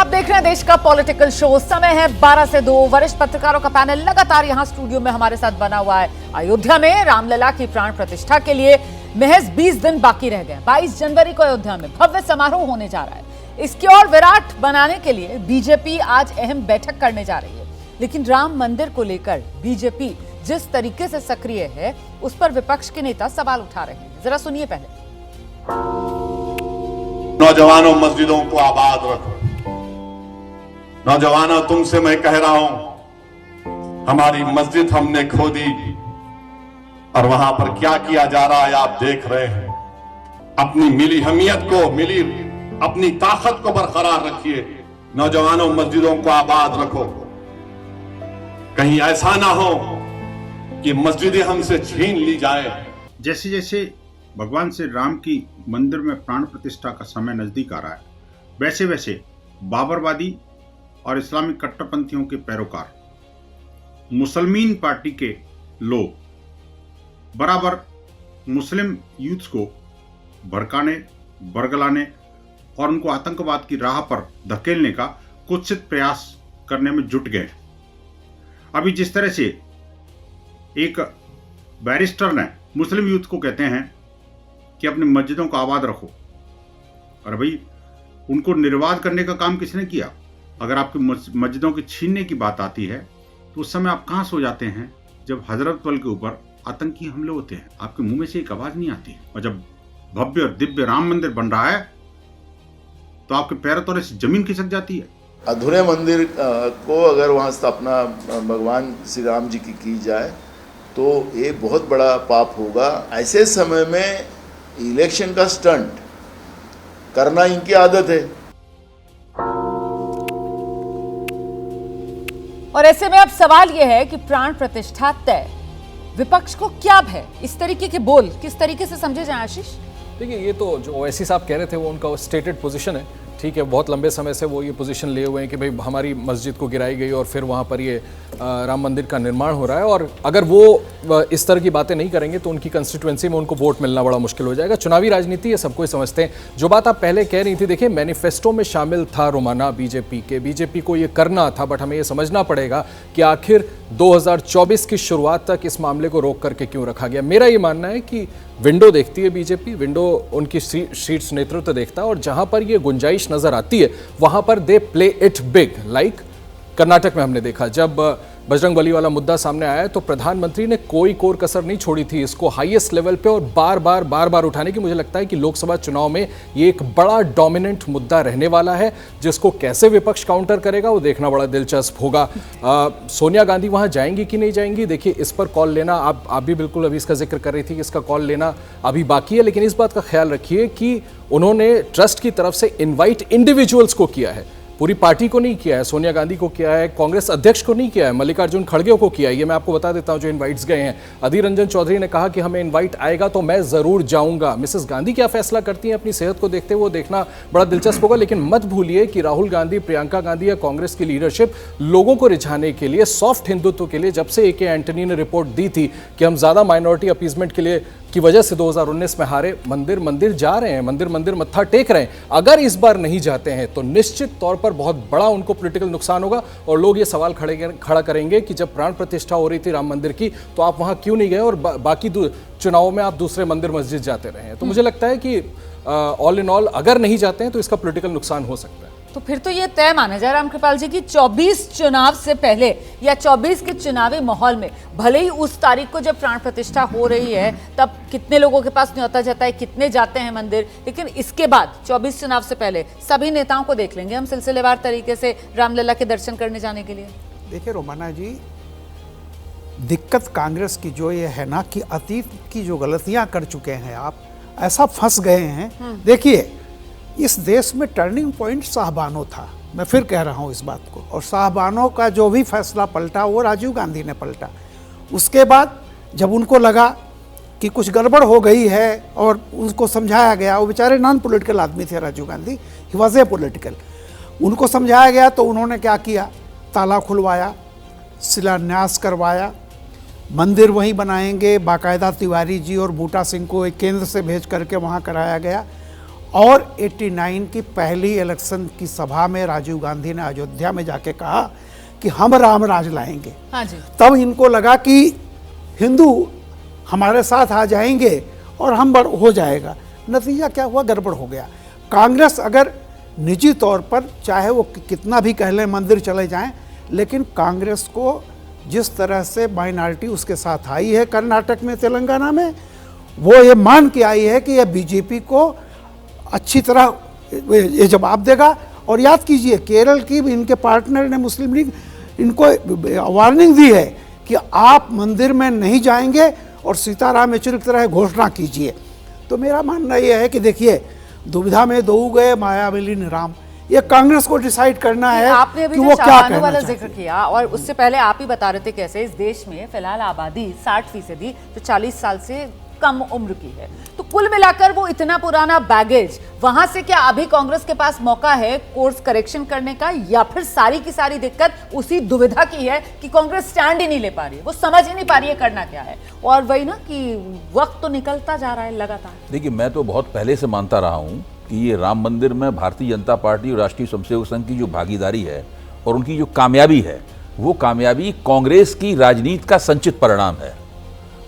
आप देख रहे हैं देश का पॉलिटिकल शो। समय है 12 से 2। वरिष्ठ पत्रकारों का पैनल लगातार यहां स्टूडियो में हमारे साथ बना हुआ है। अयोध्या में रामलला की प्राण प्रतिष्ठा के लिए महज 20 दिन बाकी रह गए। 22 जनवरी को अयोध्या में भव्य समारोह होने जा रहा है। इसकी और विराट बनाने के लिए बीजेपी आज अहम बैठक करने जा रही है। लेकिन राम मंदिर को लेकर बीजेपी जिस तरीके से सक्रिय है, उस पर विपक्ष के नेता सवाल उठा रहे हैं। जरा सुनिए पहले। नौजवानों, मस्जिदों को आबाद रखो। नौजवानों, तुमसे मैं कह रहा हूं, हमारी मस्जिद हमने खोदी और वहां पर क्या किया जा रहा है आप देख रहे हैं। अपनी मिली हमियत को, अपनी ताकत को बरकरार रखिए। नौजवानों, मस्जिदों को आबाद रखो। कहीं ऐसा ना हो कि मस्जिदें हमसे छीन ली जाए। जैसे जैसे भगवान श्री राम की मंदिर में प्राण प्रतिष्ठा का समय नजदीक आ रहा है, वैसे वैसे बाबरवादी और इस्लामिक कट्टरपंथियों के पैरोकार, मुसलमान पार्टी के लोग बराबर मुस्लिम यूथ को भड़काने, बरगलाने और उनको आतंकवाद की राह पर धकेलने का कुत्सित प्रयास करने में जुट गए। अभी जिस तरह से एक बैरिस्टर ने मुस्लिम यूथ को कहते हैं कि अपनी मस्जिदों को आबाद रखो, और भाई उनको निर्वाध करने का काम किसने किया? अगर आपकी मस्जिदों की छीनने की बात आती है तो उस समय आप कहाँ सो जाते हैं जब हजरत बल के ऊपर आतंकी हमले होते हैं? आपके मुंह में से एक आवाज नहीं आती। और जब भव्य और दिव्य राम मंदिर बन रहा है तो आपके पैरों तले से जमीन खिसक जाती है। अधूरे मंदिर को अगर वहाँ स्थापना भगवान श्री राम जी की जाए तो ये बहुत बड़ा पाप होगा। ऐसे समय में इलेक्शन का स्टंट करना इनकी आदत है। और ऐसे में अब सवाल यह है कि प्राण प्रतिष्ठा तय, विपक्ष को क्या भय? इस तरीके के बोल किस तरीके से समझे जाए आशीष? देखिए, ये तो जो ओवैसी साहब कह रहे थे वो उनका स्टेटेड पोजीशन है। ठीक है, बहुत लंबे समय से वो ये पोजीशन लिए हुए हैं कि भाई हमारी मस्जिद को गिराई गई और फिर वहाँ पर ये राम मंदिर का निर्माण हो रहा है। और अगर वो इस तरह की बातें नहीं करेंगे तो उनकी कंस्टिट्यूएंसी में उनको वोट मिलना बड़ा मुश्किल हो जाएगा। चुनावी राजनीति ये सबको समझते हैं। जो बात आप पहले कह रही थी, देखिए मैनिफेस्टो में शामिल था रोमाना बीजेपी को ये करना था, बट हमें ये समझना पड़ेगा कि आखिर 2024 की शुरुआत तक इस मामले को रोक करके क्यों रखा गया। मेरा ये मानना है कि विंडो देखती है बीजेपी, विंडो उनकी शीर्ष नेतृत्व देखता है, और जहां पर ये गुंजाइश नजर आती है वहां पर they play it big. Like Karnataka में हमने देखा, जब बजरंगबली वाला मुद्दा सामने आया तो प्रधानमंत्री ने कोई कोर कसर नहीं छोड़ी थी इसको हाईएस्ट लेवल पे और बार बार उठाने की। मुझे लगता है कि लोकसभा चुनाव में ये एक बड़ा डोमिनेंट मुद्दा रहने वाला है, जिसको कैसे विपक्ष काउंटर करेगा वो देखना बड़ा दिलचस्प होगा। सोनिया गांधी वहां जाएंगी कि नहीं जाएंगी, देखिए इस पर कॉल लेना, आप भी बिल्कुल अभी इसका जिक्र कर रही थी कि इसका कॉल लेना अभी बाकी है। लेकिन इस बात का ख्याल रखिए कि उन्होंने ट्रस्ट की तरफ से इन्वाइट इंडिविजुअल्स को किया है, पूरी पार्टी को नहीं किया है। सोनिया गांधी को किया है, कांग्रेस अध्यक्ष को नहीं किया है, मल्लिकार्जुन खड़गे को किया है। ये मैं आपको बता देता हूं जो इनवाइट्स गए हैं। अधीर रंजन चौधरी ने कहा कि हमें इनवाइट आएगा तो मैं जरूर जाऊंगा। मिसेस गांधी क्या फैसला करती हैं अपनी सेहत को देखते हुए, वो देखना बड़ा दिलचस्प होगा। लेकिन मत भूलिए कि राहुल गांधी, प्रियंका गांधी या कांग्रेस की लीडरशिप लोगों को रिझाने के लिए, सॉफ्ट हिंदुत्व के लिए, जब से ए के एंटनी ने रिपोर्ट दी थी कि हम ज्यादा माइनॉरिटी अपीजमेंट के लिए की वजह से 2019 में हारे, मंदिर जा रहे हैं, मंदिर मत्था टेक रहे हैं। अगर इस बार नहीं जाते हैं तो निश्चित तौर पर बहुत बड़ा उनको पॉलिटिकल नुकसान होगा। और लोग ये सवाल खड़ा करेंगे कि जब प्राण प्रतिष्ठा हो रही थी राम मंदिर की तो आप वहां क्यों नहीं गए और बाकी चुनावों में आप दूसरे मंदिर मस्जिद जाते रहे हैं। तो मुझे लगता है कि ऑल इन ऑल अगर नहीं जाते हैं तो इसका पॉलिटिकल नुकसान हो सकता है। तो फिर तो ये तय माना जाए रामकृपाल जी की 24 चुनाव से पहले या 24 के चुनावी माहौल में, भले ही उस तारीख को जब प्राण प्रतिष्ठा हो रही है तब कितने लोगों के पास न्योता जाता है, कितने जाते हैं मंदिर, लेकिन इसके बाद 24 चुनाव से पहले सभी नेताओं को देख लेंगे हम सिलसिलेवार तरीके से रामलला के दर्शन करने जाने के लिए। देखिए रोमाना जी, दिक्कत कांग्रेस की जो ये है ना कि अतीत की जो गलतियां कर चुके हैं आप, ऐसा फंस गए हैं। देखिए इस देश में टर्निंग पॉइंट शाहबानो था, मैं फिर कह रहा हूँ इस बात को, और शाहबानो का जो भी फैसला पलटा वो राजीव गांधी ने पलटा। उसके बाद जब उनको लगा कि कुछ गड़बड़ हो गई है और उनको समझाया गया, वो बेचारे नॉन पॉलिटिकल आदमी थे Rajiv Gandhi, he was a political, उनको समझाया गया तो उन्होंने क्या किया, ताला खुलवाया, शिलान्यास करवाया, मंदिर वहीं बनाएंगे, बाकायदा तिवारी जी और बूटा सिंह को एक केंद्र से भेज करके वहाँ कराया गया। और 89 की पहली इलेक्शन की सभा में राजीव गांधी ने अयोध्या में जाके कहा कि हम राम राज लाएंगे। हाँ जी। तब इनको लगा कि हिंदू हमारे साथ आ जाएंगे और हम हो जाएगा। नतीजा क्या हुआ? गड़बड़ हो गया। कांग्रेस अगर निजी तौर पर चाहे वो कितना भी कह लें मंदिर चले जाएं, लेकिन कांग्रेस को जिस तरह से माइनॉरिटी उसके साथ आई है कर्नाटक में, तेलंगाना में, वो ये मान के आई है कि यह बीजेपी को अच्छी तरह ये जवाब देगा। और याद कीजिए केरल की इनके पार्टनर ने मुस्लिम लीग इनको वार्निंग दी है कि आप मंदिर में नहीं जाएंगे और सीताराम येचुरी की तरह घोषणा कीजिए। तो मेरा मानना यह है कि देखिए, दुविधा में दो गए माया मिली राम, ये कांग्रेस को डिसाइड करना है आपने अभी कि जो वो क्या चाहने कहना वाला चाहते जिक्र हैं। किया, और उससे पहले आप ही बता रहे थे कैसे इस देश में फिलहाल आबादी 60% जो 40 साल से कम उम्र की है। तो कुल मिलाकर वो इतना पुराना बैगेज, वहां से क्या अभी कांग्रेस के पास मौका है कोर्स करेक्शन करने का, या फिर सारी की सारी दिक्कत उसी दुविधा की है कि कांग्रेस स्टैंड ही नहीं ले पा रही है, वो समझ ही नहीं पा रही है करना क्या है? और वही ना कि वक्त तो निकलता जा रहा है लगातार। देखिए, मैं तो बहुत पहले से मानता रहा हूं कि ये राम मंदिर में भारतीय जनता पार्टी और राष्ट्रीय स्वयंसेवक संघ की जो भागीदारी है और उनकी जो कामयाबी है, वो कामयाबी कांग्रेस की राजनीति का संचित परिणाम है।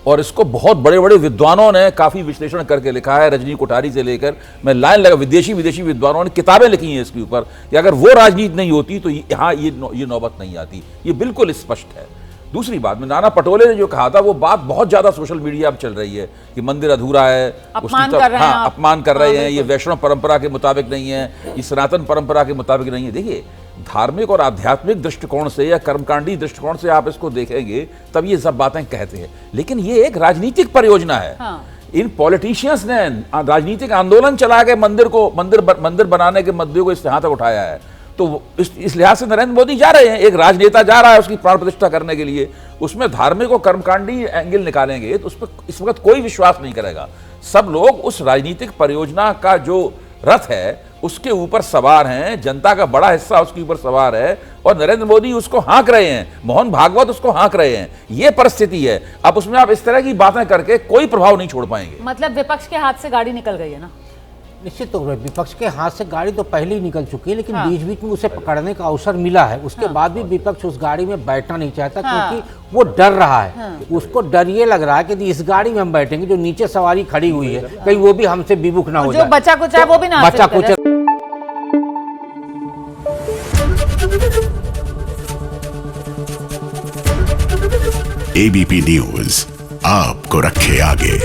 और इसको बहुत बड़े बड़े विद्वानों ने काफ़ी विश्लेषण करके लिखा है, रजनी कोठारी से लेकर मैं लाइन लगा, विदेशी विद्वानों ने किताबें लिखी हैं इसके ऊपर कि अगर वो राजनीति नहीं होती तो यहाँ ये नौबत नहीं आती। ये बिल्कुल स्पष्ट है। दूसरी बात में नाना पटोले ने जो कहा था वो बात बहुत ज्यादा सोशल मीडिया पर चल रही है कि मंदिर अधूरा है, अपमान कर रहे हैं आप। अपमान कर रहे हैं, ये वैष्णव परंपरा के मुताबिक नहीं है, ये सनातन परंपरा के मुताबिक नहीं है। देखिए, धार्मिक और आध्यात्मिक दृष्टिकोण से या कर्मकांडी दृष्टिकोण से आप इसको देखेंगे तब ये सब बातें कहते हैं, लेकिन ये एक राजनीतिक परियोजना है। हाँ। इन पॉलिटिशियंस ने राजनीतिक आंदोलन चला के मंदिर बनाने के मुद्दे को इस यहाँ तक उठाया है। तो इस लिहाज से नरेंद्र मोदी जा रहे हैं, एक राजनेता जा रहा है उसकी प्राण प्रतिष्ठा करने के लिए, उसमें धार्मिक और कर्मकांडी एंगल निकालेंगे तो उस पर इस वक्त कोई विश्वास नहीं करेगा। सब लोग उस राजनीतिक परियोजना का जो रथ है उसके ऊपर सवार हैं, जनता का बड़ा हिस्सा उसके ऊपर सवार है और नरेंद्र मोदी उसको हाँक रहे हैं, मोहन भागवत उसको हाँक रहे हैं। ये परिस्थिति है। अब उसमें आप इस तरह की बातें करके कोई प्रभाव नहीं छोड़ पाएंगे। मतलब विपक्ष के हाथ से गाड़ी निकल गई है ना? निश्चित तौर पर विपक्ष के हाथ से गाड़ी तो पहले ही निकल चुकी है, लेकिन हाँ। बीच बीच में उसे पकड़ने का अवसर मिला है। उसके बाद भी विपक्ष उस गाड़ी में बैठना नहीं चाहता, क्योंकि वो डर रहा है। उसको डर ये लग रहा है कि इस गाड़ी में हम बैठेंगे, जो नीचे सवारी खड़ी हुई है कहीं वो भी हमसे विमुख ना हो जाए, जो बचा कुचा है वो भी ना बचा कुचा। एबीपी न्यूज आपको रखे आगे।